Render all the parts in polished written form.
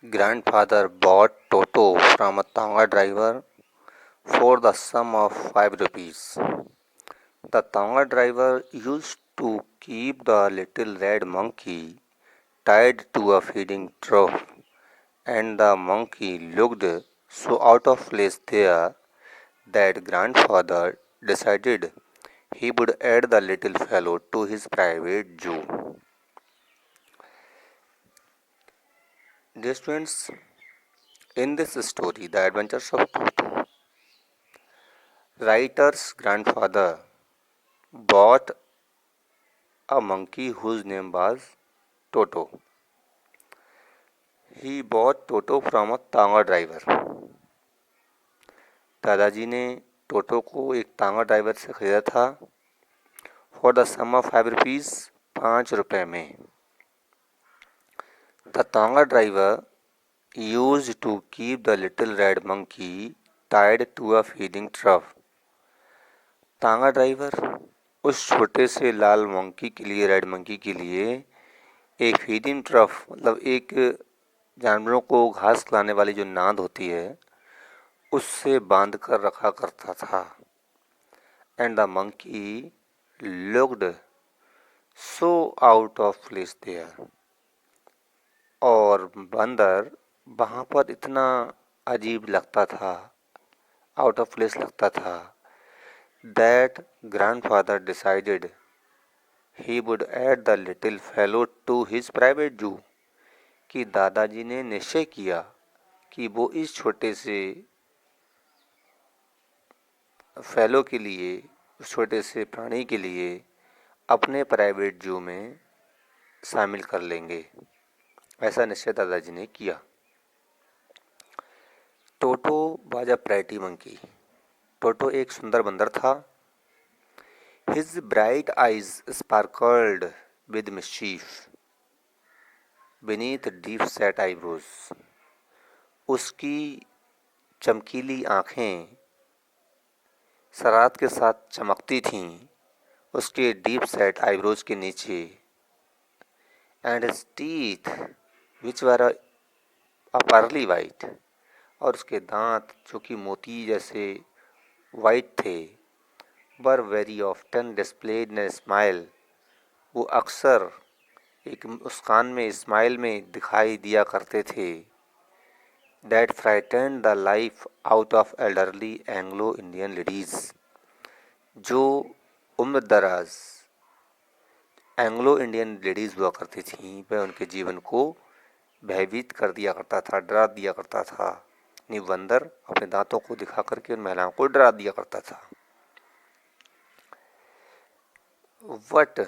Grandfather bought Toto from a Tonga driver for the sum of 5 rupees. The Tonga driver used to keep the little red monkey tied to a feeding trough, and the monkey looked so out of place there that grandfather decided he would add the little fellow to his private zoo. Dear students, in this story, The Adventures of Toto, writer's grandfather bought a monkey whose name was Toto. He bought Toto from a तांगा driver. दादाजी ने टोटो को एक तांगा driver से खरीदा था for the sum of 5 rupees, 5 रुपए में. The tonga driver used to keep the little red monkey tied to a feeding trough. Tonga driver उस छोटे से लाल मंकी के लिए, रेड मंकी के लिए, एक फीडिंग ट्रफ मतलब एक जानवरों को घास खिलाने वाली जो नाद होती है उससे बांध कर रखा करता था. And the monkey looked so out of place there. और बंदर वहाँ पर इतना अजीब लगता था, आउट ऑफ प्लेस लगता था, that grandfather decided he would add the little fellow to his private zoo. कि दादाजी ने निश्चय किया कि वो इस छोटे से फेलो के लिए, उस छोटे से प्राणी के लिए अपने प्राइवेट जू में शामिल कर लेंगे. ऐसा निश्चय दादाजी ने किया. Toto was a pretty monkey. Toto एक सुंदर बंदर था. His bright eyes sparkled with mischief beneath deep set eyebrows. उसकी चमकीली आँखें शरारत के साथ चमकती थीं उसके डीप सेट आईब्रोज के नीचे. And his teeth which were a pearly white. और उसके दांत जो कि मोती जैसे वाइट थे, were very often displayed in smile. वो अक्सर एक मुस्कान में, स्माइल में दिखाई दिया करते थे. That frightened the life out of elderly Anglo Indian ladies. जो उम्र दराज एंग्लो इंडियन लेडीज हुआ करती थीं, वह उनके जीवन को भयभीत कर दिया करता था, डरा दिया करता था. यानी बंदर अपने दांतों को दिखा करके उन महिलाओं को डरा दिया करता था. What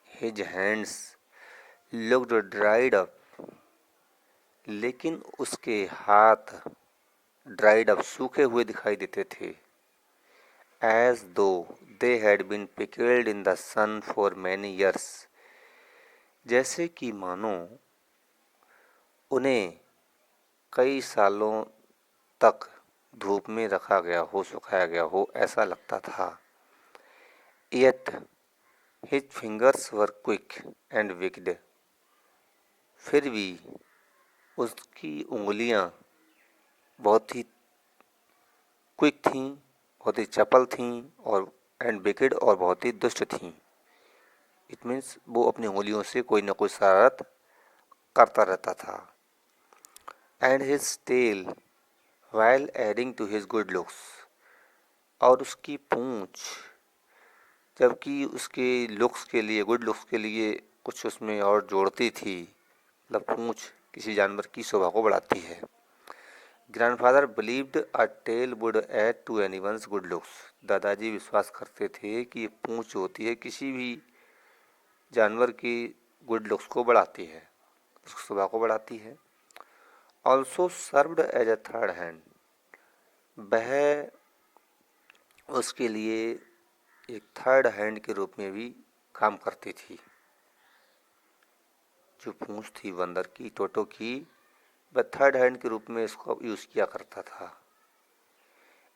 his hands looked dried up. लेकिन उसके हाथ ड्राइड अप, सूखे हुए दिखाई देते थे. As though they had been pickled in the sun for many years. जैसे कि मानो उन्हें कई सालों तक धूप में रखा गया हो, सुखाया गया हो, ऐसा लगता था. Yet his fingers were quick and wicked. फिर भी उसकी उंगलियां बहुत ही क्विक थीं, बहुत ही चपल थीं, और एंड विकेड, और बहुत ही दुष्ट थीं. इट मीन्स वो अपनी उंगलियों से कोई न कोई शरारत करता रहता था. And his tail while adding to his good looks. और उसकी पूंछ, जबकि उसके लुक्स के लिए, गुड लुक्स के लिए कुछ उसमें और जोड़ती थी. मतलब पूंछ किसी जानवर की शोभा को बढ़ाती है. Grandfather believed a tail would add to anyone's good looks. दादाजी विश्वास करते थे कि पूंछ जो होती है किसी भी जानवर की गुड लुक्स को बढ़ाती है, उसकी शोभा को बढ़ाती है. Also served as a third hand. वह उसके लिए एक थर्ड हैंड के रूप में भी काम करती थी. जो पूंछ थी बंदर की, टोटो की, वह थर्ड हैंड के रूप में इसको यूज़ किया करता था.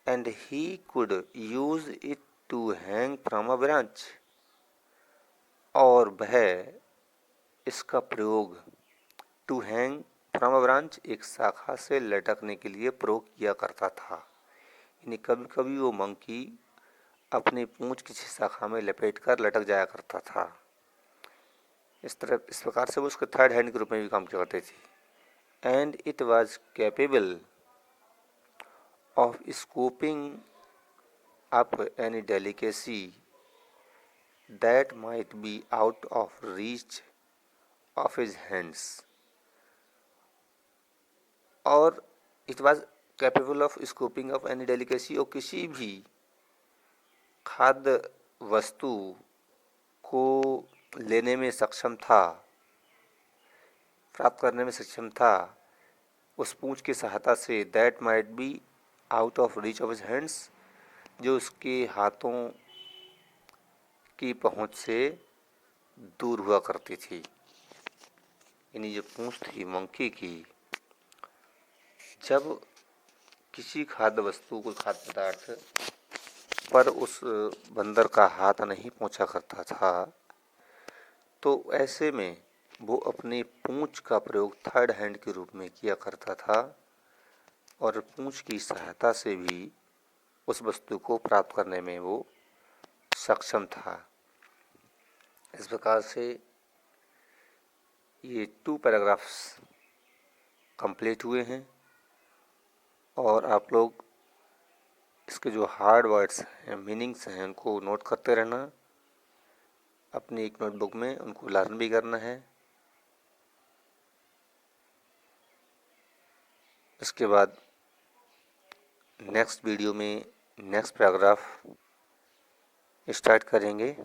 And he could use it to hang from a branch. और वह इसका प्रयोग to hang from a branch, एक शाखा से लटकने के लिए प्रयोग किया करता था। यानी कभी कभी वो मंकी अपनी पूंछ किसी शाखा में लपेट कर लटक जाया करता था। इस प्रकार से वो उसके थर्ड हैंड के रूप में भी काम किया करते थे। And it was capable of scooping up any delicacy that might be out of reach of his hands. और it was capable of scooping of any delicacy, और किसी भी खाद्य वस्तु को लेने में सक्षम था, प्राप्त करने में सक्षम था उस पूंछ की सहायता से। That might be out of reach of his hands, जो उसके हाथों की पहुंच से दूर हुआ करती थी। यानी जो पूंछ थी मंकी की, जब किसी खाद्य वस्तु को, खाद्य पदार्थ पर उस बंदर का हाथ नहीं पहुंचा करता था, तो ऐसे में वो अपनी पूंछ का प्रयोग थर्ड हैंड के रूप में किया करता था और पूंछ की सहायता से भी उस वस्तु को प्राप्त करने में वो सक्षम था। इस प्रकार से ये 2 पैराग्राफ्स कंप्लीट हुए हैं और आप लोग इसके जो हार्ड वर्ड्स हैं, मीनिंग्स हैं, उनको नोट करते रहना। अपनी एक नोटबुक में उनको लर्न भी करना है। इसके बाद नेक्स्ट वीडियो में नेक्स्ट पैराग्राफ स्टार्ट करेंगे।